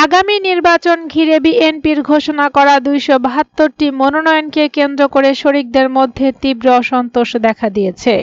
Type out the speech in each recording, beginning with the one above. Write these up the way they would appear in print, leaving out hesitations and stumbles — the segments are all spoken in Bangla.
আগামী নির্বাচন ঘিরে বিএনপির ঘোষণা করা ২৭২টি মনোনয়নকে কেন্দ্র করে শরিকদের মধ্যে তীব্র অসন্তোষ দেখা দিয়েছে।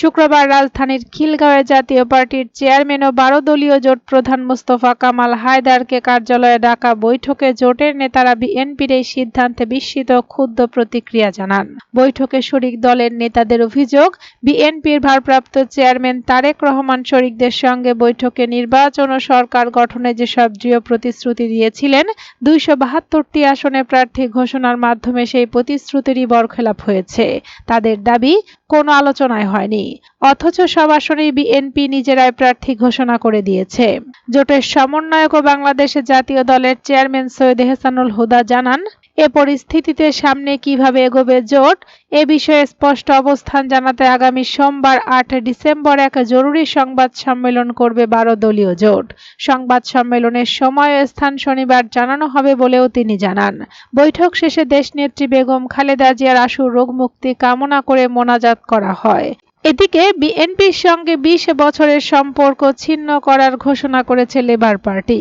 শুক্রবার রাজধানীর খিলগাঁওয়ে জাতীয় পার্টির চেয়ারম্যান ও ১২ দলীয় জোট প্রধান মোস্তফা কামাল হায়দারকে কার্যালয়ে ডাকা বৈঠকে জোটের নেতারা বিএনপির এই সিদ্ধান্তে বিস্মিত ও ক্ষুব্ধ প্রতিক্রিয়া জানান। বৈঠকে শরিক দলের নেতাদের অভিযোগ, বিএনপির ভারপ্রাপ্ত চেয়ারম্যান তারেক রহমান শরিকদের সঙ্গে বৈঠকে নির্বাচন ও সরকার গঠনে যেসব দৃঢ় প্রতিশ্রুতি দিয়েছিলেন, ২৭২টি আসনে প্রার্থী ঘোষণার মাধ্যমে সেই প্রতিশ্রুতিরই বরখেলাপ হয়েছে। তাদের দাবি, কোনো আলোচনাই হয়নি, অথচ সব আসনেই বিএনপি নিজেরাই প্রার্থী ঘোষণা করে দিয়েছে। জোটের সমন্বয়ক ও বাংলাদেশ জাতীয় দলের চেয়ারম্যান সৈয়দ এহসানুল হুদা জানান, এ পরিস্থিতিতে সামনে কিভাবে এগোবে জোট, এ বিষয়ে স্পষ্ট অবস্থান জানাতে আগামী সোমবার ৮ ডিসেম্বর এক জরুরি সংবাদ সম্মেলন করবে ১২ দলীয় জোট। সংবাদ সম্মেলনের সময় ও স্থান শনিবার জানানো হবে বলেও তিনি জানান। বৈঠক শেষে দেশনেত্রী বেগম খালেদা জিয়ার আশু রোগ মুক্তি কামনা করে মোনাজাত করা হয়। এদিকে বিএনপির সঙ্গে ২০ বছরের সম্পর্ক ছিন্ন করার ঘোষণা করেছে লেবার পার্টি।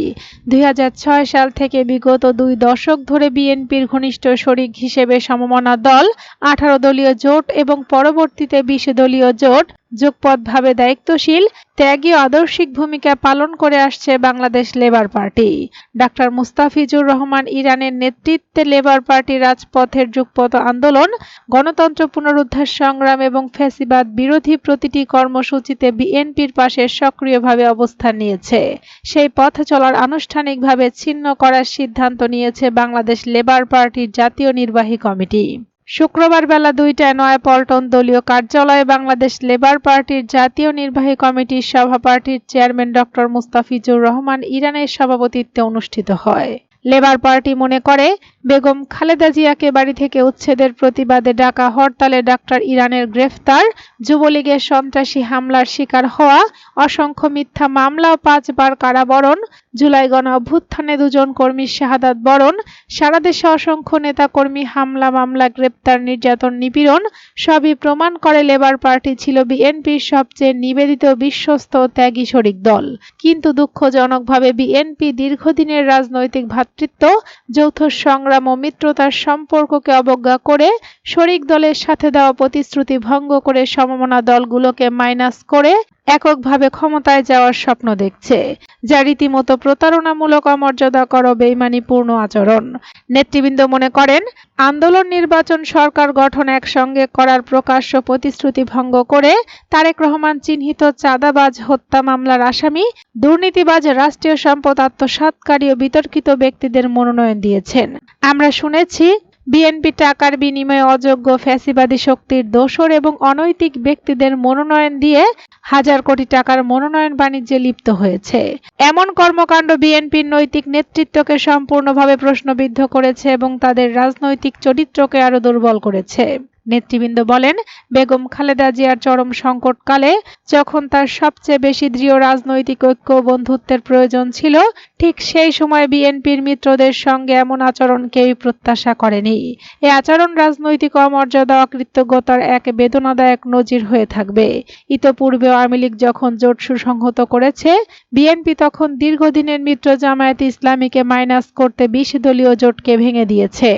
২০০৬ সাল থেকে বিগত ২ দশক ধরে বিএনপির ঘনিষ্ঠ শরিক হিসেবে সমমনা দল, ১৮ দলীয় জোট এবং পরবর্তীতে ২০ দলীয় জোট যুগপৎভাবে দায়িত্বশীল, ত্যাগী ও আদর্শিক ভূমিকা পালন করে আসছে Bangladesh labour party. Doctor Mustafizur Rahman ইরানের নেতৃত্বে লেবার পার্টি রাজপথের যুগপৎ আন্দোলন, গণতন্ত্র পুনরুদ্ধার সংগ্রাম এবং ফ্যাসিবাদ বিরোধী প্রতিটি কর্মসূচিতে বিএনপির পাশে সক্রিয়ভাবে অবস্থান নিয়েছে। সেই পথ চলার আনুষ্ঠানিকভাবে ছিন্ন করার সিদ্ধান্ত নিয়েছে বাংলাদেশ লেবার পার্টির জাতীয় নির্বাহী কমিটি। শুক্রবার বেলা ২টায় নয়াপল্টন দলীয় কার্যালয়ে বাংলাদেশ লেবার পার্টির জাতীয় নির্বাহী কমিটির সভা পার্টির চেয়ারম্যান ডক্টর মুস্তাফিজুর রহমান ইরানের সভাপতিত্বে অনুষ্ঠিত হয়। লেবার পার্টি মনে করে, বেগম খালেদা জিয়াকে বাড়ি থেকে উচ্ছেদের প্রতিবাদে ডাকা হরতালে ডাক্তার ইরানের গ্রেফতার, যুবলীগের সন্ত্রাসী হামলার শিকার হওয়া, অসংখ্য মিথ্যা মামলা ও ৫ বার কারাবরণ, জুলাই গণ অভ্যুত্থানে ২ জন কর্মীর শাহাদাত বরণ, সারা দেশে অসংখ্য নেতাকর্মী হামলা মামলা গ্রেপ্তার নির্যাতন নিপীড়ন সবই প্রমাণ করে লেবার পার্টি ছিল বিএনপির সবচেয়ে নিবেদিত বিশ্বস্ত ও ত্যাগী শরিক দল। কিন্তু দুঃখজনকভাবে বিএনপি দীর্ঘদিনের রাজনৈতিক ভ্রাতৃত্ব, যৌথ সংগ্রাম ও মিত্রতার সম্পর্ককে অবজ্ঞা করে শরিক দলের সাথে দেওয়া প্রতিশ্রুতি ভঙ্গ করে সমমনা দলগুলোকে মাইনাস করে এককভাবে ক্ষমতায় যাওয়ার স্বপ্ন দেখছে, যা রীতিমতো প্রতারণামূলক, অমর্যাদাকর ও বেইমানিপূর্ণ আচরণ। নেতৃবৃন্দ মনে করেন, আন্দোলন, নির্বাচন, সরকার গঠন একসঙ্গে করার প্রকাশ্য প্রতিশ্রুতি ভঙ্গ করে তারেক রহমান চিহ্নিত চাঁদাবাজ, হত্যা মামলার আসামি, দুর্নীতিবাজ, রাষ্ট্রীয় সম্পদ আত্মসাৎকারী ও বিতর্কিত ব্যক্তিদের মনোনয়ন দিয়েছেন। আমরা শুনেছি, বিএনপি টাকার বিনিময়ে অযোগ্য ফ্যাসিবাদী শক্তির দোসর এবং অনৈতিক ব্যক্তিদের মনোনয়ন দিয়ে হাজার কোটি টাকার মনোনয়ন বাণিজ্যে লিপ্ত হয়েছে। এমন কর্মকাণ্ড বিএনপির নৈতিক নেতৃত্বকে সম্পূর্ণভাবে প্রশ্নবিদ্ধ করেছে এবং তাদের রাজনৈতিক চরিত্রকে আরো দুর্বল করেছে। নেতৃবৃন্দ বলেন, বেগম খালেদা জিয়ার চরম সংকটকালে যখন তার সবচেয়ে বেশি দৃঢ় রাজনৈতিক ঐক্য ও বন্ধুত্বের প্রয়োজন ছিল, ঠিক সেই সময় বিএনপির মিত্রদের সঙ্গে এমন আচরণ কেউই প্রত্যাশা করেনি। এ আচরণ রাজনৈতিক অমর্যাদা, অকৃতজ্ঞতার এক বেদনাদায়ক নজির হয়ে থাকবে। ইতপূর্বে আওয়ামী লীগ যখন জোট সুসংহত করেছে, বিএনপি তখন দীর্ঘদিনের মিত্র জামায়াতে ইসলামীকে মাইনাস করতে ২০ দলীয় জোটকে ভেঙে দিয়েছে।